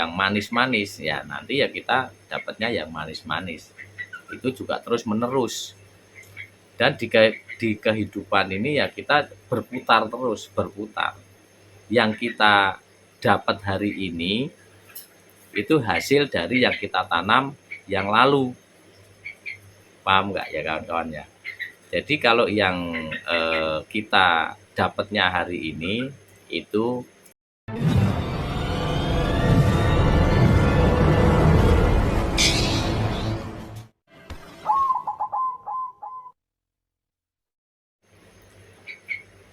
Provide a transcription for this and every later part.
yang manis-manis, ya nanti ya kita dapatnya yang manis-manis. Itu juga terus menerus. Dan di kehidupan ini ya kita berputar terus, berputar. Yang kita dapat hari ini itu hasil dari yang kita tanam yang lalu. Paham nggak ya kawan-kawan ya? Jadi kalau yang kita dapatnya hari ini itu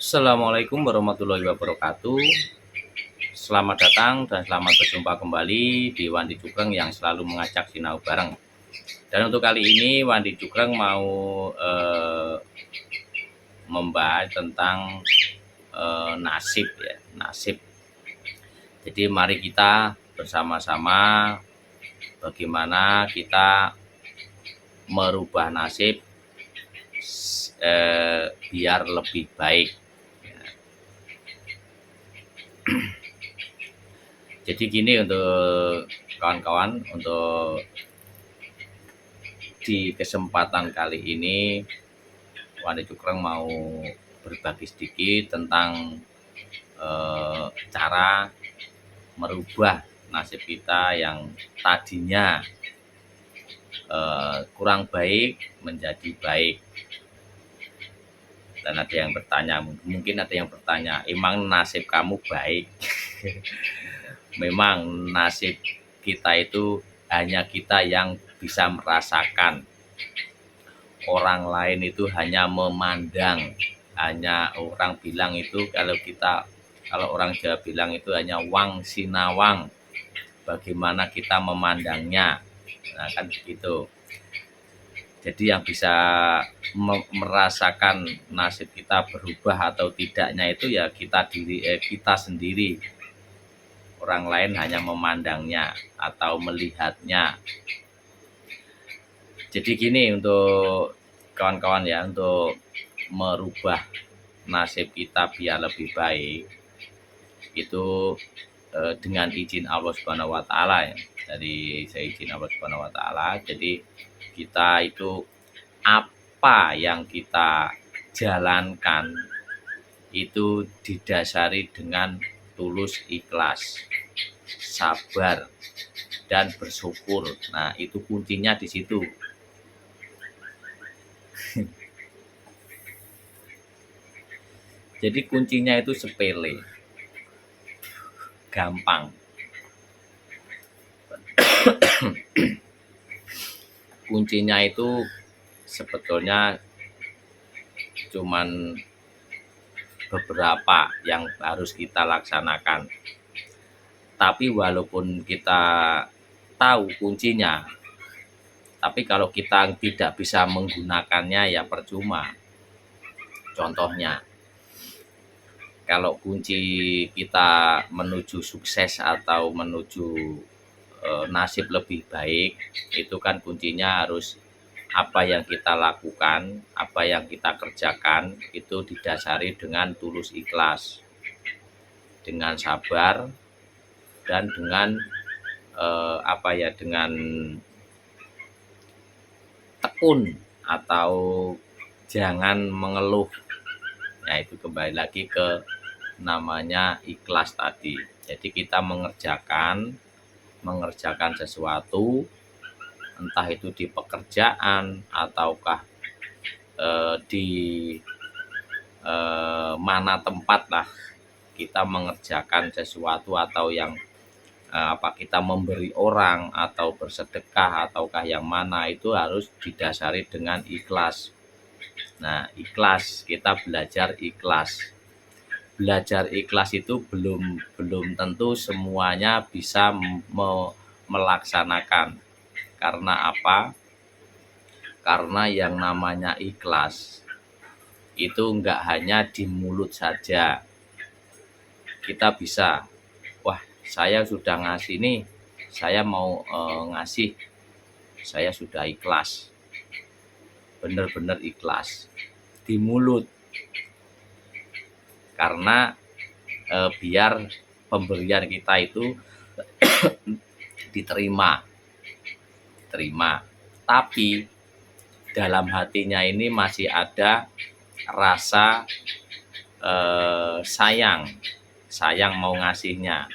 Assalamualaikum warahmatullahi wabarakatuh. Selamat datang dan selamat berjumpa kembali di Wandi Jugreng yang selalu mengajak sinau bareng. Dan untuk kali ini Wandi Jugreng mau membahas tentang nasib ya, nasib. Jadi mari kita bersama-sama bagaimana kita merubah nasib biar lebih baik. Jadi gini untuk kawan-kawan, untuk di kesempatan kali ini Wandi Jugreng mau berbagi sedikit tentang cara merubah nasib kita yang tadinya kurang baik menjadi baik. Dan ada yang bertanya, mungkin ada yang bertanya, emang nasib kamu baik? Memang nasib kita itu hanya kita yang bisa merasakan. Orang lain itu hanya memandang, hanya orang bilang itu kalau orang Jawa bilang itu hanya wang sinawang, bagaimana kita memandangnya. Nah kan begitu. Jadi yang bisa merasakan nasib kita berubah atau tidaknya itu ya kita sendiri. Orang lain hanya memandangnya atau melihatnya. Jadi gini untuk kawan-kawan ya, untuk merubah nasib kita biar lebih baik itu dengan izin Allah Subhanahu wa taala ya. Dari saya izin Allah Subhanahu wa taala. Jadi kita itu apa yang kita jalankan itu didasari dengan tulus ikhlas, sabar dan bersyukur. Nah, itu kuncinya di situ. Jadi kuncinya itu sepele, gampang. Kuncinya itu sebetulnya cuman beberapa yang harus kita laksanakan. Tapi walaupun kita tahu kuncinya, tapi kalau kita tidak bisa menggunakannya ya percuma. Contohnya, kalau kunci kita menuju sukses atau menuju nasib lebih baik, itu kan kuncinya harus apa yang kita lakukan, apa yang kita kerjakan itu didasari dengan tulus ikhlas, dengan sabar, dan dengan dengan tekun atau jangan mengeluh. Nah itu kembali lagi ke namanya ikhlas tadi. Jadi kita mengerjakan sesuatu, entah itu di pekerjaan ataukah di mana tempat lah kita mengerjakan sesuatu atau yang kita memberi orang atau bersedekah ataukah yang mana itu harus didasari dengan ikhlas. Nah, ikhlas, kita belajar ikhlas. Belajar ikhlas itu belum tentu semuanya bisa melaksanakan. Karena apa? Karena yang namanya ikhlas itu enggak hanya di mulut saja. Kita bisa, wah saya sudah ngasih nih, saya mau ngasih, saya sudah ikhlas, benar-benar ikhlas di mulut, karena biar pemberian kita itu diterima, tapi dalam hatinya ini masih ada rasa sayang mau ngasihnya.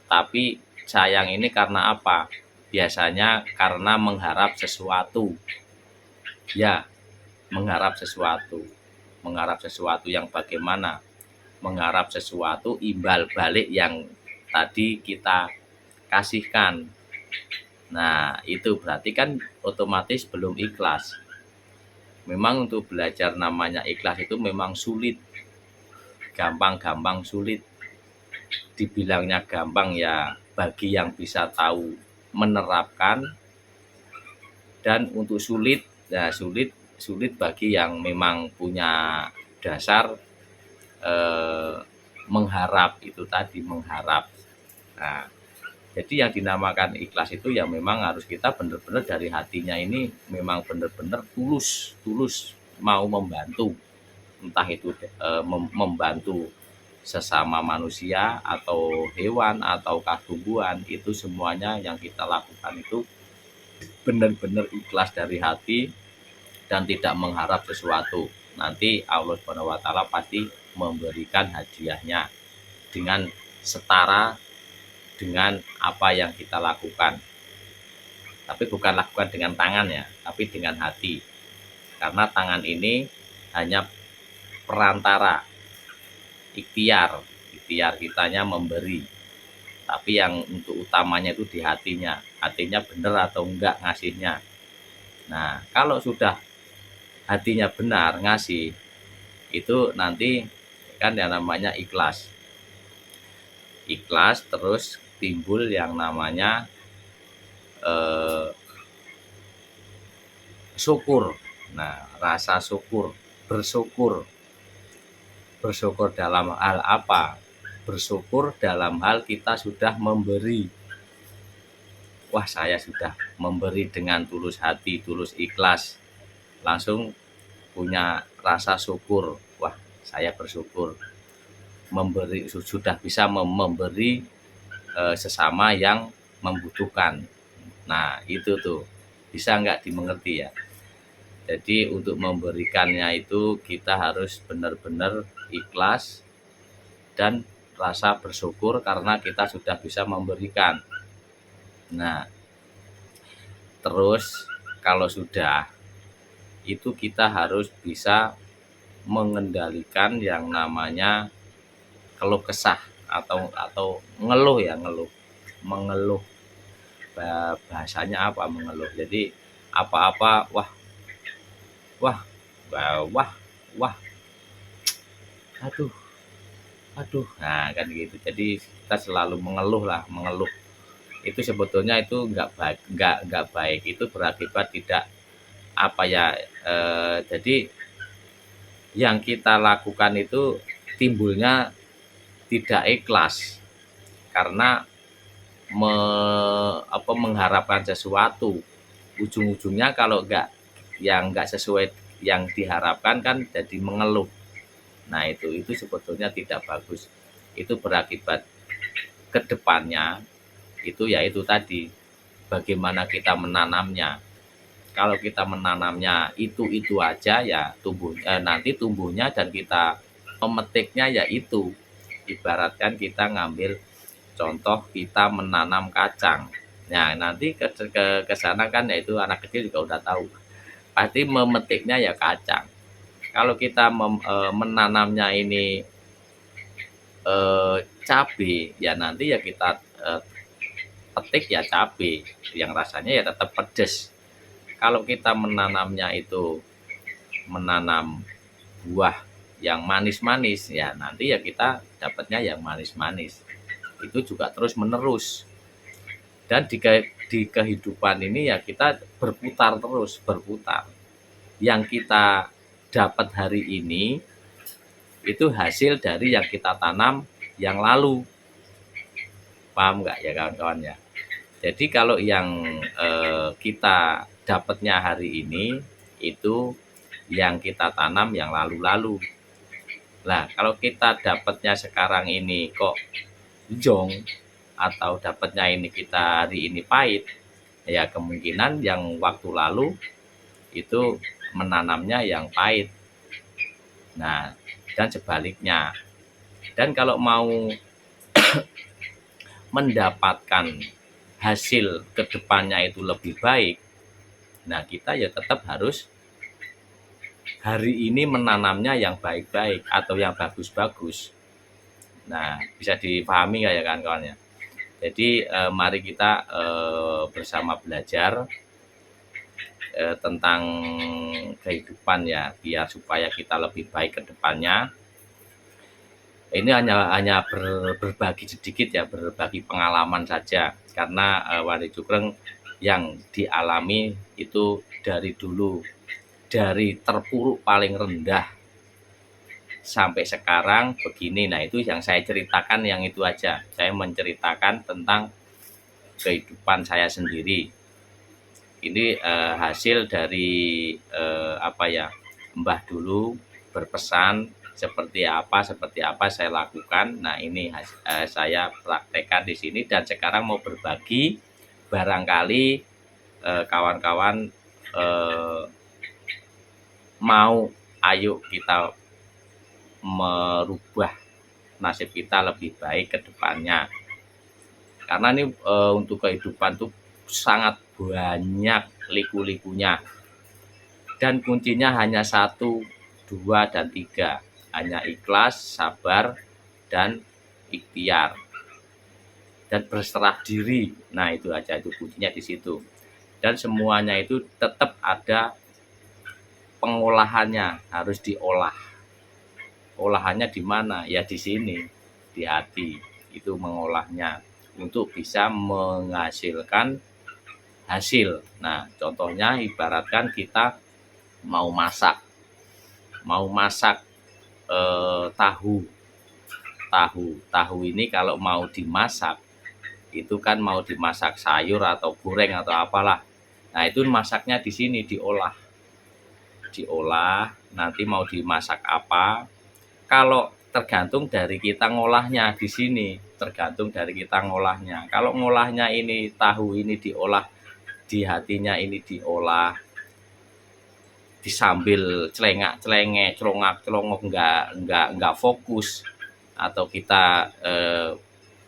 Tapi sayang ini karena apa? Biasanya karena mengharap sesuatu. Ya, mengharap sesuatu yang bagaimana? Mengharap sesuatu imbal balik yang tadi kita kasihkan. Nah, itu berarti kan otomatis belum ikhlas. Memang untuk belajar namanya ikhlas itu memang sulit. Gampang-gampang sulit. Dibilangnya gampang ya bagi yang bisa tahu menerapkan, dan untuk sulit ya sulit bagi yang memang punya dasar mengharap, itu tadi mengharap. Nah, jadi yang dinamakan ikhlas itu ya memang harus kita benar-benar dari hatinya ini memang benar-benar tulus mau membantu, entah itu membantu sesama manusia atau hewan atau tumbuhan, itu semuanya yang kita lakukan itu benar-benar ikhlas dari hati dan tidak mengharap sesuatu. Nanti Allah Subhanahu wa taala pasti memberikan hadiahnya dengan setara dengan apa yang kita lakukan. Tapi bukan lakukan dengan tangan ya, tapi dengan hati. Karena tangan ini hanya perantara, ikhtiar kitanya memberi. Tapi yang untuk utamanya itu di hatinya benar atau enggak ngasihnya. Nah, kalau sudah hatinya benar ngasih, itu nanti kan yang namanya ikhlas terus timbul yang namanya syukur. Nah, rasa bersyukur dalam hal apa? Bersyukur dalam hal kita sudah memberi. Wah, saya sudah memberi dengan tulus hati, tulus ikhlas, langsung punya rasa syukur. Wah, saya bersyukur memberi, sudah bisa memberi sesama yang membutuhkan. Nah, itu tuh bisa nggak dimengerti ya. Jadi untuk memberikannya itu kita harus benar-benar ikhlas dan rasa bersyukur karena kita sudah bisa memberikan. Nah, terus kalau sudah itu kita harus bisa mengendalikan yang namanya keluh kesah atau mengeluh. Bahasanya apa mengeluh? Jadi apa-apa wah aduh, nah kan gitu. Jadi kita selalu mengeluh. Itu sebetulnya itu nggak baik. Itu berakibat tidak apa ya. Jadi yang kita lakukan itu timbulnya tidak ikhlas karena mengharapkan sesuatu. Ujung-ujungnya kalau nggak sesuai yang diharapkan kan jadi mengeluh. Nah, itu sebetulnya tidak bagus. Itu berakibat ke depannya itu tadi bagaimana kita menanamnya. Kalau kita menanamnya itu aja ya nanti tumbuhnya dan kita memetiknya ya itu. Ibaratkan kita ngambil contoh kita menanam kacang. Nah, nanti ke sana kan yaitu anak kecil juga udah tahu. Pasti memetiknya ya kacang. Kalau kita menanamnya ini cabai, ya nanti ya kita petik ya cabai yang rasanya ya tetap pedas. Kalau kita menanamnya itu menanam buah yang manis-manis, ya nanti ya kita dapatnya yang manis-manis. Itu juga terus menerus. Dan di kehidupan ini ya kita berputar. Yang kita dapat hari ini itu hasil dari yang kita tanam yang lalu. Paham nggak ya kawan-kawan ya? Jadi kalau yang kita dapatnya hari ini itu yang kita tanam yang lalu-lalu. Nah, kalau kita dapatnya sekarang ini kok jong, atau dapatnya ini kita hari ini pahit, ya kemungkinan yang waktu lalu itu menanamnya yang pahit. Nah, dan sebaliknya. Dan kalau mau mendapatkan hasil kedepannya itu lebih baik, nah kita ya tetap harus hari ini menanamnya yang baik-baik atau yang bagus-bagus. Nah, bisa dipahami nggak ya kawan-kawan ya? Jadi mari kita bersama belajar tentang kehidupan ya, biar supaya kita lebih baik ke depannya. Ini hanya berbagi sedikit ya, berbagi pengalaman saja, karena Wani Jugreng yang dialami itu dari dulu, dari terpuruk paling rendah sampai sekarang begini. Nah, itu yang saya ceritakan, yang itu aja. Saya menceritakan tentang kehidupan saya sendiri. Ini hasil dari apa ya, Mbah dulu berpesan seperti apa saya lakukan. Nah, ini saya praktekkan di sini, dan sekarang mau berbagi, barangkali kawan-kawan mau, ayo kita merubah nasib kita lebih baik ke depannya. Karena ini untuk kehidupan tuh sangat banyak liku-likunya, dan kuncinya hanya 1, 2, dan 3, hanya ikhlas, sabar, dan ikhtiar, dan berserah diri. Nah, itu aja, itu kuncinya di situ. Dan semuanya itu tetap ada pengolahannya, harus diolah. Olahannya di mana? Ya di sini, di hati. Itu mengolahnya untuk bisa menghasilkan hasil. Nah, contohnya ibaratkan kita mau masak tahu. Tahu ini kalau mau dimasak, itu kan mau dimasak sayur atau goreng atau apalah. Nah, itu masaknya di sini, diolah. Nanti mau dimasak apa, kalau tergantung dari kita ngolahnya di sini, tergantung dari kita ngolahnya. Kalau ngolahnya ini, tahu ini diolah, di hatinya ini diolah, disambil celengak-celengek, celongak-celongok, nggak fokus, atau kita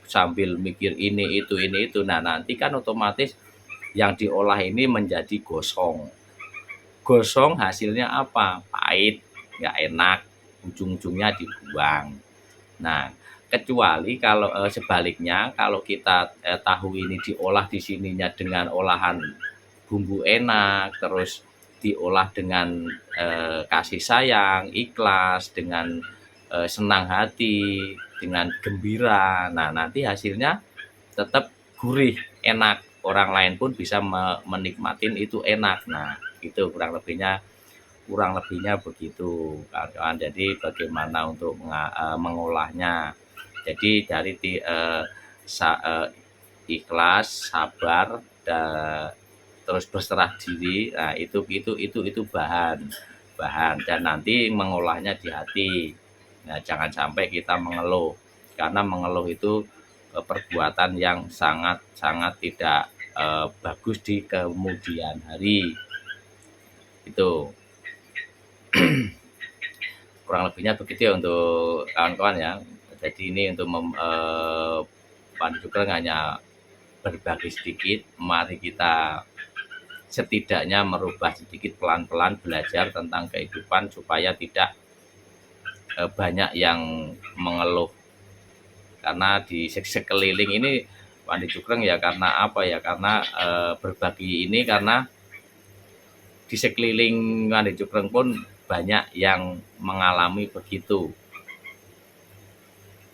sambil mikir ini itu. Nah, nanti kan otomatis yang diolah ini menjadi gosong. Gosong hasilnya apa? Pahit, nggak enak, ujung-ujungnya dibuang. Nah, kecuali kalau sebaliknya, kalau kita tahu ini diolah di sininya dengan olahan bumbu enak, terus diolah dengan kasih sayang, ikhlas, dengan senang hati, dengan gembira. Nah, nanti hasilnya tetap gurih, enak. Orang lain pun bisa menikmatin itu enak. Nah, itu kurang lebihnya begitu, kawan-kawan. Jadi bagaimana untuk mengolahnya. Jadi dari ikhlas, sabar, terus berserah diri. Nah, itu bahan, dan nanti mengolahnya di hati. Nah, jangan sampai kita mengeluh, karena mengeluh itu perbuatan yang sangat tidak bagus di kemudian hari. Itu kurang lebihnya begitu ya untuk kawan-kawan ya. Jadi ini untuk Pak juga hanya berbagi sedikit. Mari kita setidaknya merubah sedikit, pelan-pelan belajar tentang kehidupan supaya tidak banyak yang mengeluh. Karena di sekeliling ini Wandi Jugreng ya, karena apa ya, karena berbagi ini, karena di sekeliling Wandi Jugreng pun banyak yang mengalami begitu.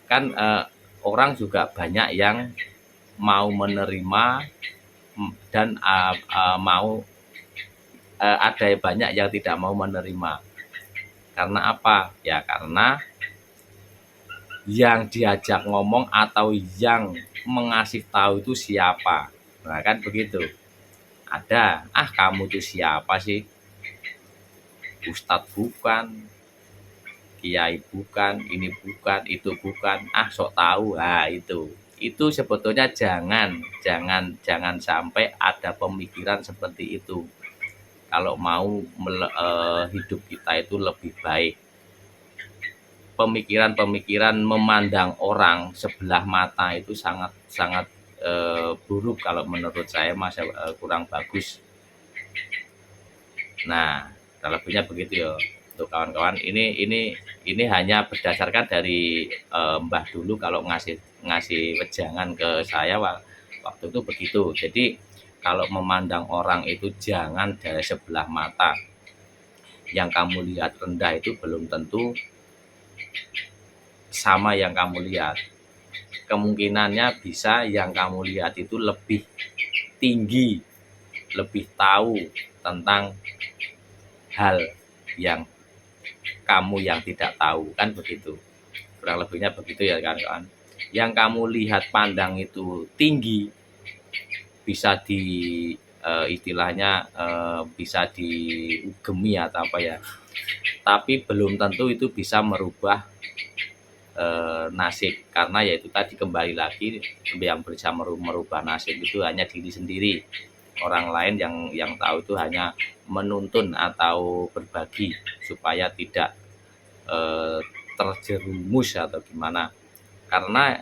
Kan orang juga banyak yang mau menerima, dan mau ada banyak yang tidak mau menerima. Karena apa? Ya karena yang diajak ngomong atau yang mengasih tahu itu siapa. Nah, kan begitu. Ada, kamu tuh siapa sih? Ustadz bukan, kiai bukan, ini bukan, itu bukan, sok tahu. Nah, itu sebetulnya jangan sampai ada pemikiran seperti itu. Kalau mau hidup kita itu lebih baik, pemikiran-pemikiran memandang orang sebelah mata itu sangat sangat buruk kalau menurut saya, Mas, kurang bagus. Nah, lebihnya begitu ya untuk kawan-kawan. Ini hanya berdasarkan dari Mbah dulu kalau ngasih ngasih wejangan ke saya waktu itu begitu. Jadi kalau memandang orang itu jangan dari sebelah mata. Yang kamu lihat rendah itu belum tentu sama yang kamu lihat. Kemungkinannya bisa yang kamu lihat itu lebih tinggi, lebih tahu tentang hal yang kamu yang tidak tahu, kan begitu. Kurang lebihnya begitu ya kawan-kawan. Yang kamu lihat pandang itu tinggi, bisa di istilahnya bisa diugemi atau apa ya, tapi belum tentu itu bisa merubah nasib, karena yaitu tadi kembali lagi yang bisa merubah nasib itu hanya diri sendiri. Orang lain yang tahu itu hanya menuntun atau berbagi supaya tidak terjerumus atau gimana. Karena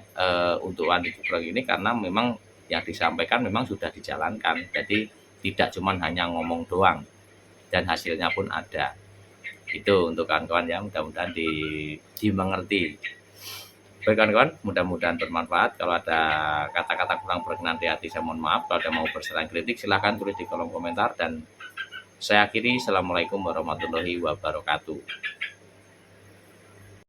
untuk Wandi Jubreng ini karena memang yang disampaikan memang sudah dijalankan, jadi tidak cuma hanya ngomong doang dan hasilnya pun ada. Itu untuk kawan-kawan ya, mudah-mudahan dimengerti. Baik kawan-kawan, mudah-mudahan bermanfaat. Kalau ada kata-kata kurang berkenan di hati, saya mohon maaf. Kalau ada mau berserang kritik, silahkan tulis di kolom komentar. Dan saya akhiri, Assalamualaikum warahmatullahi wabarakatuh.